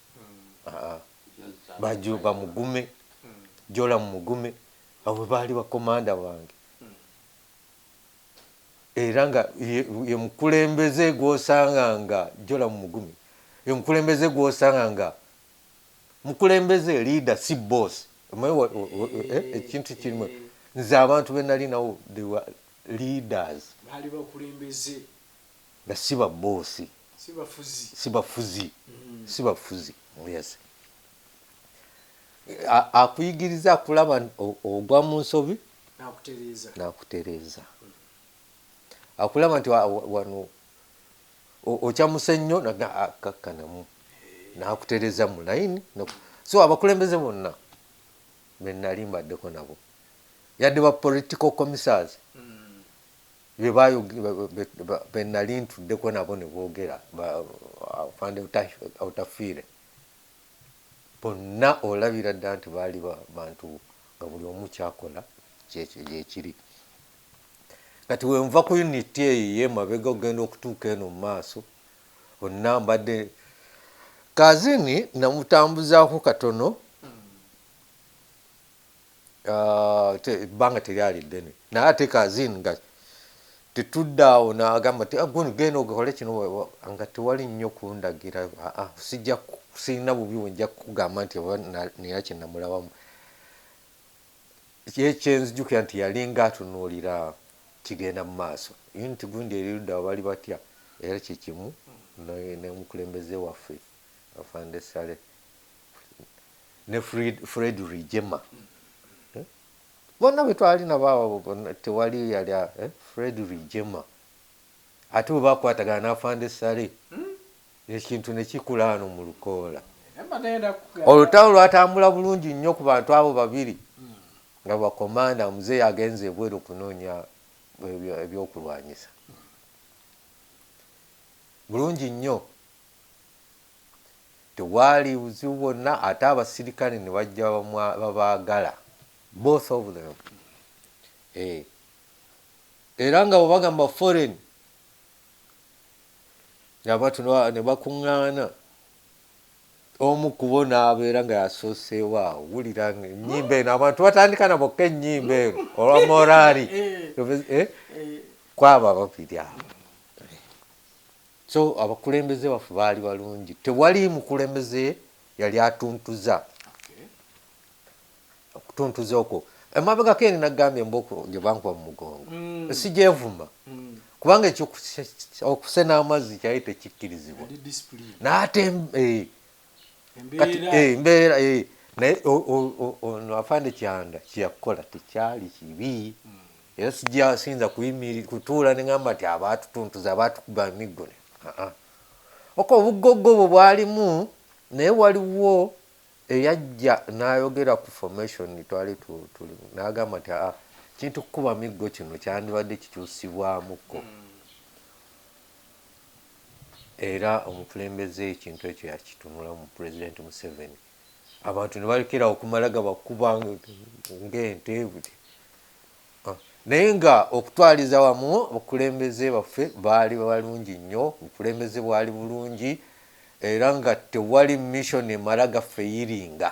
Bajuba Mugume, Jola Mugume abo baali bakomanda bange era nga ye mukulembeze gw'osanga nga Jola Mugume ye mukulembeze gw'osanga nga mukulembeze leader si boss ekintu kirimu nze abantu be nali nawo they were leaders bali bakulembeze nga si baboosi si bafuzi si bafuzi yes akuyigiriza akulaba ogwa mu nsobi nakutereeza akulaba nti wano okyamuse nnyo kakkanemu nakutereeza mu layini so abakulembeze bonna benali mbaddeko nabo yadde ba political commissars benali ntuddeko nabo ne boogera afande Otafiire bonna olabira dda nti baali bantu nga buli omu kyakola gyekiri kati wenva ku unity eyo yemabega ogenda okutuuka eno mu maaso onna mbadde kazini namutambuzaako katono ebbanga teryali ddene naye ate kazini nga tetudde awo n'agamba ti genda ogakole kino nga tewali nnyo kundagira sirina bubi wenja kukugamba nti nina kyenamulabamu kyenzijukira nti yalinga atunuulira kigenda mu maaso unity gundi erirudda bali batya era kyekimu nemukulembeze waffe afande Sale ne Fred Rwigema bonna betwalina baabo tewali yali Fred Rwigema ate bwe bakwatagana n'afande Sale ekintu ne kikula ano mu Lukoola olutalo lwatambula bulungi nnyo ku bantu abo babiri nga bakomanda muzeeyi agenze ebweru okunoonya ebyokulwanyisa bulungi nnyo tewali buzibu bwonna ate abasirikale ne bajja babaagala both of them era nga bwebagamba foreign abantu ne bakuŋŋaana omu kubo n'abeera nga yasooseewo awo wulira ennyimba eno abantu batandika na bokka ennyimba eno olwa moraali kwaba ababiri awo so abakulembeze baffe baali balungi tewali mukulembeze yali atuntuza okutuntuza okwo emabega keni nagambye emboko gye bankuba mu mugongo sigyevuma kubanga ekyo okusena amazzi kyali tekikkirizibwa n'ate embeera naye ono afande Kyanda kyeyakukola tekyali kibi era sijasinza kutuula neŋamba nti abaatutuntuza abaatukuba emiggo oko obugoggo bwe bwalimu naye waliwo eyajja n'ayogera ku formation twali tuli n'agamba nti kintu kukuba miggo kino kyandibadde kikyusibwamuko era omukulembeze ekintu ekyo yakitunula mu President Museveni abantu ne balekera okumala gabakuba ng'ente naye nga okutwaliza wamu obukulembeze baffe baali balungi nnyo obukulembeze bwali bulungi era nga tewali mission emala gafeyiringa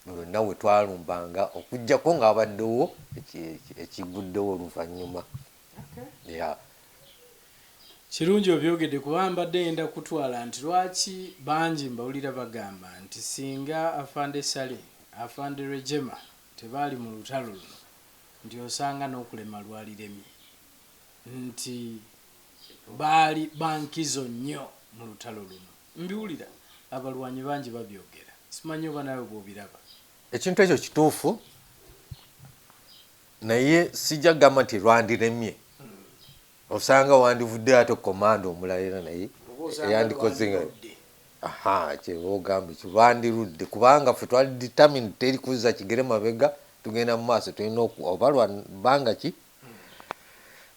lwonna we twalumbanga okuggyako ng'abaddewo ekiguddewo oluvannyuma kirungi obyogedde kuba mbadde yenda kutwala nti lwaki bangi mbawulira bagamba nti singa afande Sale afande Rwigema tebaali mu lutalo luno nti osanga n'okulema lwaliremye nti baali bankizo nnyo mu lutalo luno mbiwulira abalwanyi bangi babyogera simanyi oba nawe bw'obiraba ekintu ekyo kituufu naye sijja kugamba nti lwandiremye osanga wandivudde ate komanda omulala era naye eyandikoze nga kyebogamba ekyo lwandirudde kubanga ffe twali determined teri kuzza kigere mabega tugenda mu maaso tulina oba lwabanga ki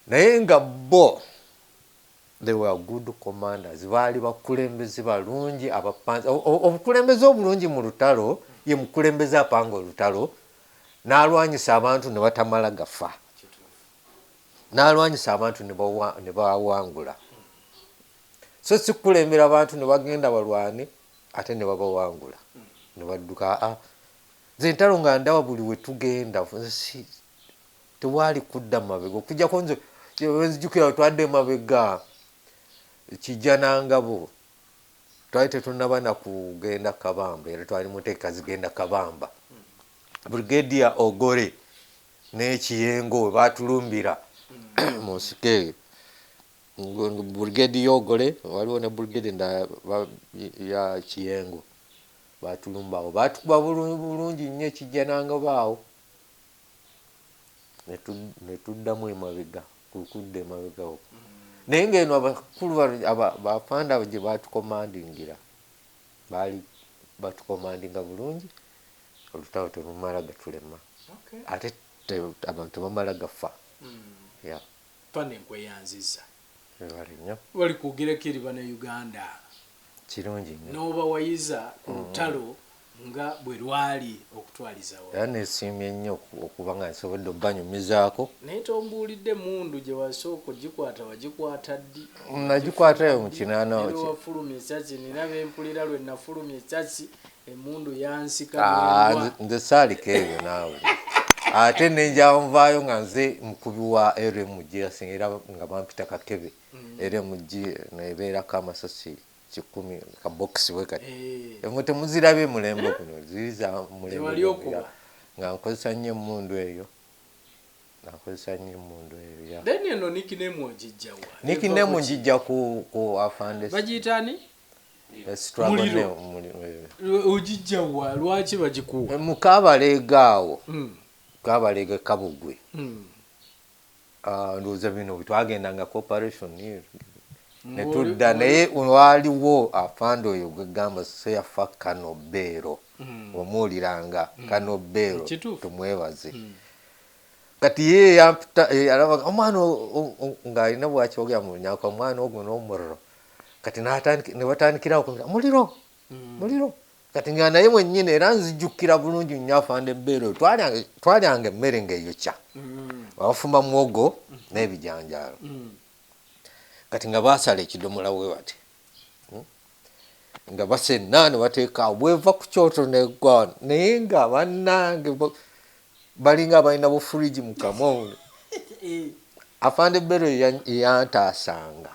naye nga bo they were good commanders baali bakulembeze balungi abapanza obukulembeze obulungi mu lutalo ye mukulembeze apanga olutalo n'alwanyisa abantu ne batamala gafa n'alwanyisa abantu ne bawangula so si kukulembera abantu ne bagenda balwane ate ne babawangula ne badduka nze entalo nga ndaba buli we tugenda tewaali kudda mabega okujjako nze wenzijukira twadde mabega kijja nangabo twali tetunaba na kugenda Kabamba era twali muteeka zigenda Kabamba Brigadier Ogore n'ekiyengo batulumbira mu nsiko eyo. Brigadier Ogore waliwo ne brigade ya Kiyengo batulumbawo batukuba bulungi nnyo ekijjananga baawo ne tuddamu emabega kudda emabega okwo. Naye ng'eno abakulu bafanda gye batukomandingira baali batukomandinga bulungi, olutalo telumala gatulema ate abantu tebamala gafa. Fana enkweyanziza ebale nnyo wali kwogerako eri bana Uganda kirungi nnyo n'oba wayiza ku lutalo nga bwe lwali okutwaliza wa era nesiimye nnyo okuba nga nsobodde obbanyumizaako. naye tombuulidde mundu gye wasooka ogikwata wagikwata ddi? Nagikwatayo mu kinaana wafulumya essasi nina bempulira lwe nafulumya essasi emundu yansika. nze saaliko ebyo naawe ate nenjanvaayo nga nze mukubi wa RMG era nga bampita kakebe. RMG nebeerako amasasi 10 kabokisi bwe kati emwe temuzirabe mulembe guno ziri za mulembe nga nkozesa nnyo emmundu eyo then eno nickname ogijja wa? Nickname njijja ku afande bagiyitani struggle ogijja wa? Lwaki bagikuwa? Mukabaleega awo Kabalega Kabugwe ndowooza bino bwetwagendanga cooperation netudda naye waliwo afande oyo gwegamba seyafa Kanobero omuwuliranga Kanobero tumwebaze kati ye yampita alaba omwana ng'alina bwakyogera mu lunyaka omwana ogwo n'omuriro kati ne batandikirawo kumira muliro kati nga naye mwennyini era nzijjukira bulungi nnyo afande Bero twalyanga emmere ng'eyokya bafumba muwogo n'ebijanjaalo kati nga basala ekidomola we bati nga basenna ne bateekaawo bweva ku kyoto neggwa naye nga bannange balinga balina bufuriji mu kamoolo. Afande Bero yantaasanga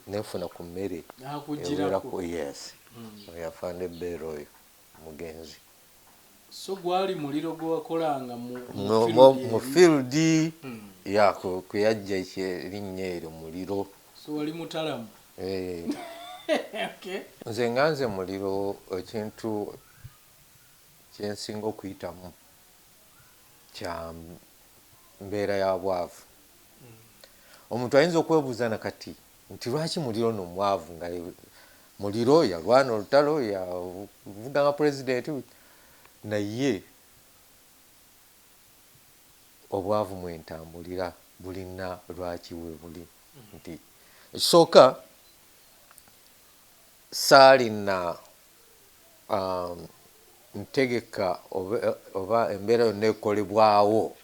nenfuna ku mmere ewerako. Yes afande Bero oyo mugenzi. So gwali muliro gwakolanga mu field ya kuyajja erinnya eryo muliro. So wali mutalamu? Okay. Nze nganze muliro ekintu kyensinga okuyitamu kya mbeera ya bwavu. Omuntu ayinza okwebuuza nakati nti lwaki muliro nomwavu nga muliro yalwana olutalo yavuga nga pulezidenti naye obwavu mwentambulira bulina lwaki we buli. Nti ekisooka saalina ntegeka oba embeera yonna ekolebwawo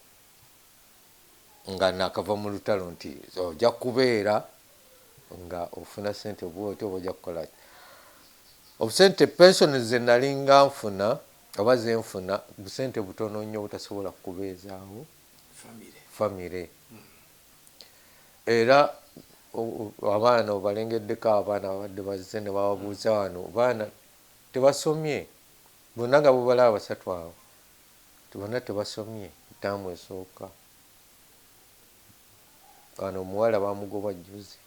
nga nakava mu lutalo nti ojja kubeera nga ofuna sente bwoti oba ojja kukola obusente pensioni ze nalinga nfuna oba zenfuna busente butono nnyo butasobola kubeezaawo famire. Era abaana obalengeddeko abaana babadde bazze ne bababuuza wano baana tebasomye bonna nga bubalaba basatu awo bonna tebasomye ttaamu esooka. Wano omuwala bamugoba jjuzi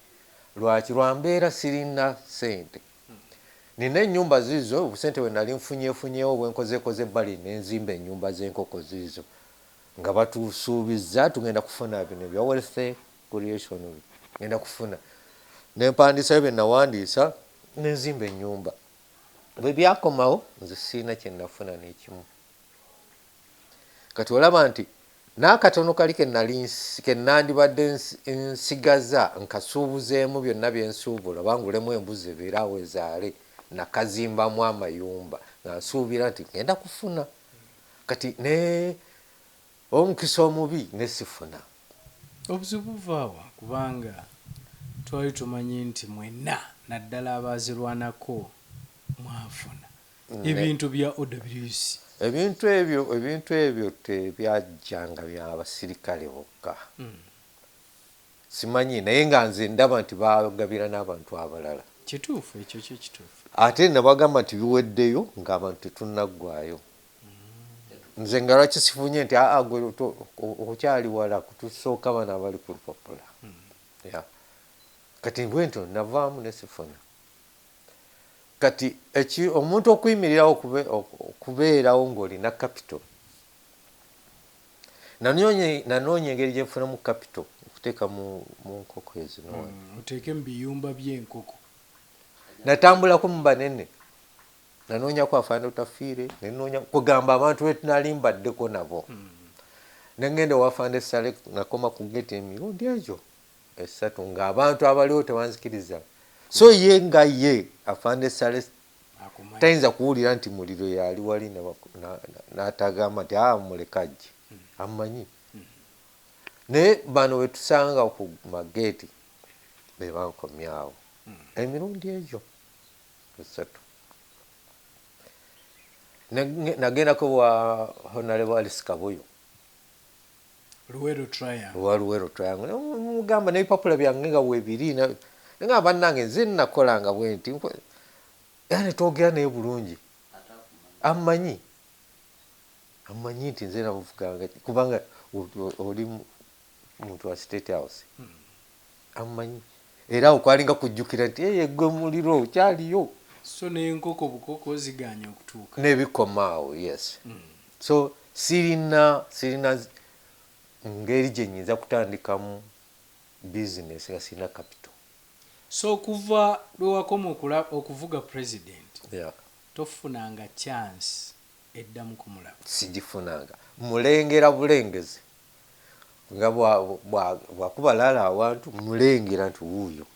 lwaki lwambeera sirina ssente. Nina ennyumba ziizo obusente bwe nali nfunyeefunyeewo bwenkozeekoze ebbali nenzimba ennyumba z'enkoko ziizo nga batusuubiza tugenda kufuna bino ebya wealth creation ngenda kufuna nempandiisayo bye nawandiisa nenzimba ennyumba. Bwe byakomawo nze sirina kye nafuna n'ekimu. Kati olaba nti n'akatono kali ke nandibadde nsigaza nkasuubuzeemu byonna bye nsuubula bangulemu embuzi ebeeraawo ezaale nakazimbamu amayumba nga nsuubira nti ngenda kufuna. Kati ne omukisa omubi nesifuna. Obuzibu buvaawa kubanga twali tumanyi nti mwenna naddala abazirwanako mwafuna ebintu bya OWC. Ebintu ebyo tebyajjanga by'abasirikale bokka. Simanyi naye nga nze ndaba nti bagabira n'abantu abalala. Kituufu ekyo kituufu. Ate nabagamba nti biweddeyo ng'abantu tetunnaggwayo. nze nga lwaki sifunye nti gwe okyali wala kutusooka bana abali ku lupapula kati bwento navaamu nesifuna kati omuntu okuyimirirawo okubeerawo ng'olina capital nanoonya engeri gye nfunamu capital okuteeka mu nkoko ezo oteeke mu biyumba by'enkoko natambulako mu banene nanoonyako afaana otafiire nenoonya kugamba abantu betunali mbaddeko nabo nengenda owafande sale nakoma ku geti emirundi egyo 3 ng'abantu abaliwo tebanzikiriza so ye nga ye afande sale tayinza kuwulira nti muliro yali wali n'atagamba nti mulekajje amanyi naye bano wetusanga ku mageeti be bankomyawo emirundi egyo 3 nagendako bwa Honorable Alice Kaboyo Luwero Triangle mugamba n'ebipapula byange nga weebiri nga bannange nze nakolanga bwenti yani twogera naye bulungi amanyi nti nze namuvuganga kubanga oli muntu wa State House amanyi era okwalinga kujjukira nti gwe muliro okyaliyo so n'enkoko bukoko ziganya okutuuka n'ebikomaawo yes so sirina ngeri gye nnyinza kutandikamu bizinesi nga sirina capital so okuva lwe wakoma okuvuga president tofunanga chance eddamu kumulaba sigifunanga mulengera bulengezi nga bwakubalaala abantu mulengera nti wuuyo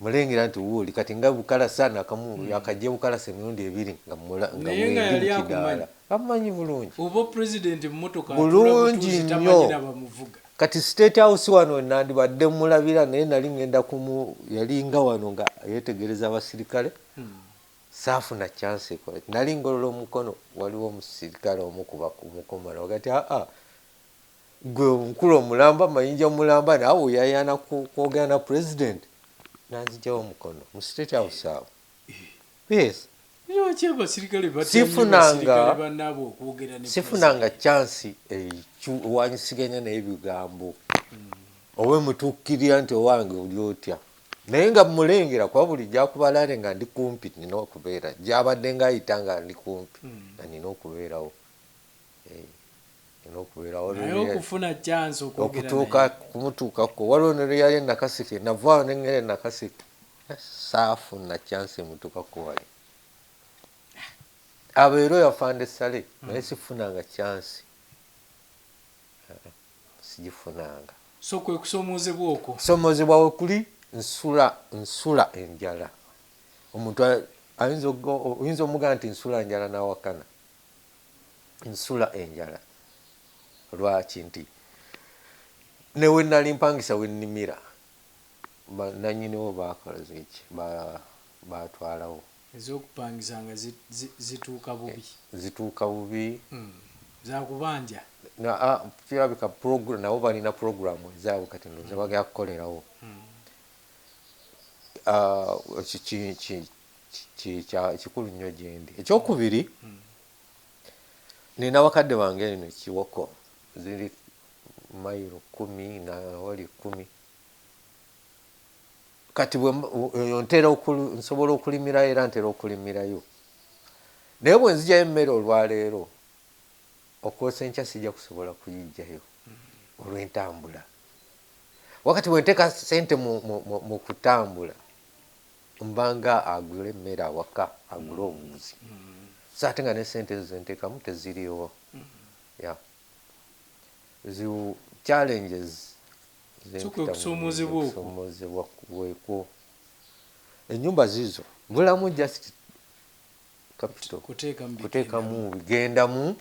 mulengera nti wuuli kati nga bukalasa nakamu yakajja bukalasa emirundi 2 nga amanyi bulungi oba president mmotoka bulungi nnyo kati State House wano nandibadde mulabira naye nali ngenda yalinga wano nga yetegereza abasirikale saafuna chance ekola nali ngolola omukono waliwo omusirikale omukuba ku mukomano wagati gwe omukulu omulamba mayinja omulamba naawe yayana kwogera na president nanzijawo omukono mu State House awo yes sifunanga chance ewanyisiganya naye ebigambo owe mutuukirira nti owange oli otya naye nga mulengera kwa buli gyakubalaale nga ndi kumpi nina okubeera gyabadde ngaayita nga ndi kumpi nga nina okubeerawo okutuuka kumutuukako waliwo nereyali nakasike navaawo nengere nakasike saafuna chance mutuukako wali abeero yafande sale naye sifunanga chance sigifunanga so kwe kusomoozebwa okwo kusomoozebwa wekuli nsula enjala omuntu oyinza omugamba nti nsula njala nawakana nsula enjala lwaki nti newe nali mpangisa wennimira nanyiniwo bakolaze eki batwalawo ezokupangisa nga zituuka bubi zakubanja kirabika nabo balina programu ezaabwe kati ndoze bagera kukolerawo kikulu nnyo gyendi ekyokubiri nina bakadde bange eno ekiwoko ziri mayiro 10 nawali 10 kati nsobola okulimirayo era ntera okulimirayo naye bwe nzijayo emmere olwaleero okwosa enkya sijja kusobola kuyijjayo olw'entambula wakati bwenteeka sente mu kutambula mbanga agula emmere awaka agula obuuzi so ate nga nesente ezo zenteekamu teziriwo ziwu challenges okusomoozebwa wekwo ennyumba zizo bulamu just capital kuteekamu bigendamu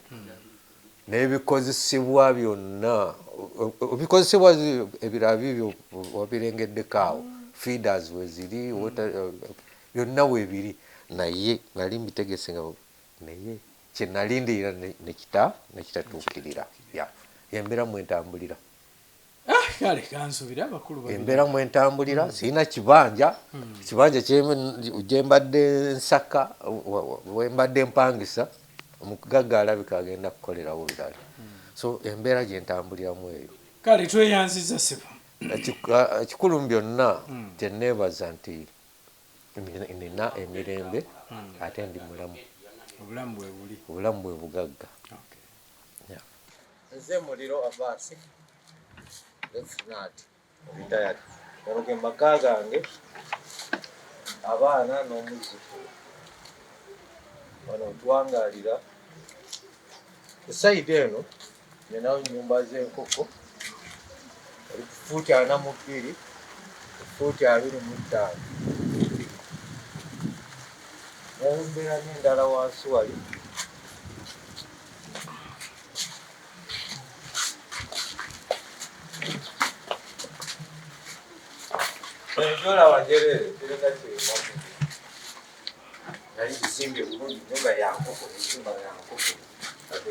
n'ebikozesebwa byonna ebikozesebwa ebirala bibyo wabirengeddeko awo feeders weziri byonna weebiri naye nali mbitegese nga naye kyenalindirira nekitatuukirira embeera mwentambulira kale kansubira abakulu embeera mwentambulira sirina kibanja gyembadde nsaka wembadde mpangisa omugagga alabika agenda kukolerawo birala. So embeera gye ntambuliramu eyo. Kale tweyanziza Ssebo. Ekikulu mu byonna kyenneebaza nti nina emirembe ate ndi mulamu. Obulamu bwe bugagga. Nze Muliro Abbas Lefunaati retired. Gano ge maka gange, abaana n'omuzzukulu. Wano tuwangalira esayidi eno ninawo nnyumba z'enkoko eri ku fuuti 42 fuuti 25 n'embeera n'endala wansi wali. Enjolaba njereere tereka kyemamu yali gisimbye bulungi nyumba ya nkoko ennyumba ya nkoko ate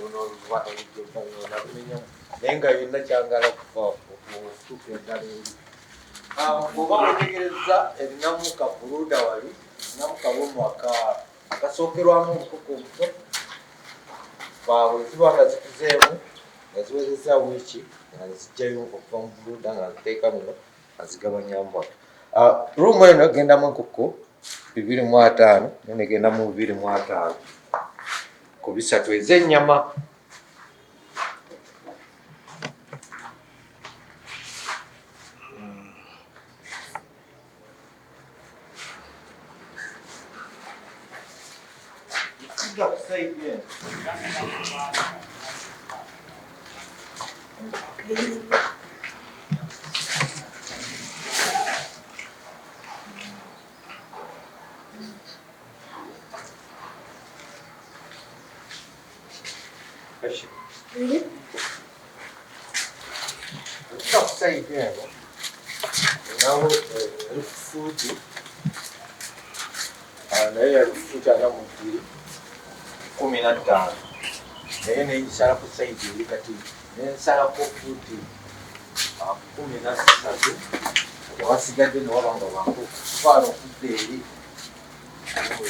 ononabumenyamu naye nga yonna kyangala kufa okutuuka eddala eri. Oba wetegereza erinamu kapuluda wali erinamu kalumu akasookerwamu omukuku omuto bwe ziba nga zikuzeemu nga ziwezezza wiiki nga zijjayo okuva mu buluda nga ziteeka muno nga zigabanyamu waka. Ruumu eno egendamu enkoko 25 nenegendamu 25 ku 3 ez'ennyama. Nawe erufuuti naye erufuuti 15 naye nensala ku saidi eri kati nensalako fuuti 13 wasigadde newabanga bankoko kutwala okudda eri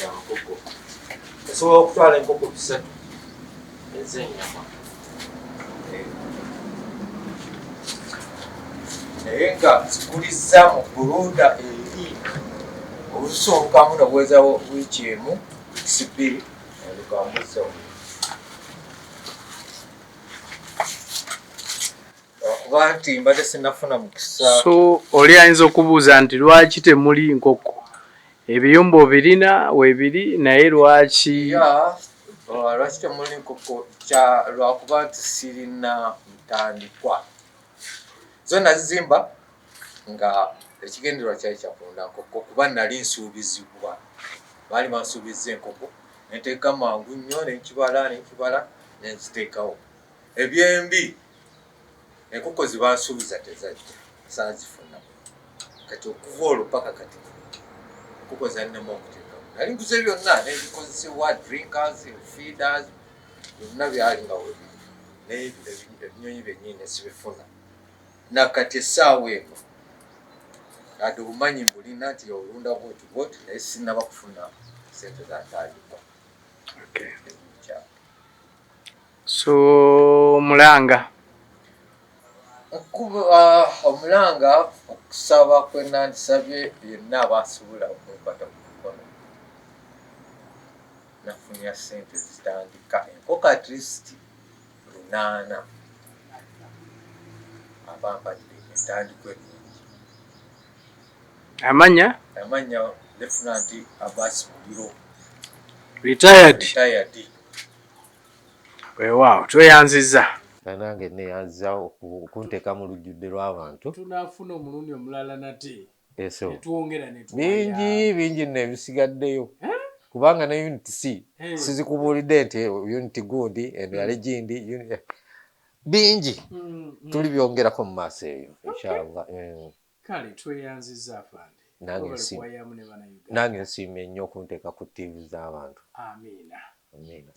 ya nkoko. Esobola okutwala enkoko 3 ez'ennyama naye nga zikulizza mu buluda eri obusookamu nobwezawo wiiki emu 2 elukambuzawo okuba nti mbadde sinafuna mukisa. So oli ayinza okubuuza nti lwaki temuli nkoko? Ebiyumba obirina weebiri naye lwaki? Lwaki temuli nkoko lwakuba nti sirina ntandikwa. Zonna zizimba nga ekigendererwa kyali kyakunda nkoko kuba nali nsuubizibwa. Baali bansuubizza enkoko nenteeka mangu nnyo nenkibala nenziteekawo. Ebyembi enkoko zibansuubiza tezajja saazifuna. Kati okuva olwo paka kati enkoko zannema okuteekawo. Nali nguze byonna nebikozesebwa drinkers, feeders, byonna byali nga webiri naye ebinyonyi byennyini nesibifuna. Nakati essaawa eno ate obumanyi mbulina nti olunda bwoti naye sinaba kufuna sente za ntandikwa. So Mulanga Omulanga okusaba kwe nandisabye yenna abasobola okunkwata ku mukono nafunya sente zitandika enkoko at least 8 abampadde entandikwa ennungi. amanya Lefunaant Abbas Muliro retired. Weewaawo tweyanziza. Nange neyanziza okunteeka mu lujjudde lw'abantu. Tunaafuna omulundi omulala nate Eso netwongera bingi nno ebisigaddeyo kubanga ne Unity C sizikubuulidde nti Unity gundi eno yali gindi bingi tulibyongerako mu maaso eyo inshallah. Kale tweyanziza afande. Nange nsiimye nnyo okunteeka ku TV z'abantu. Amiina.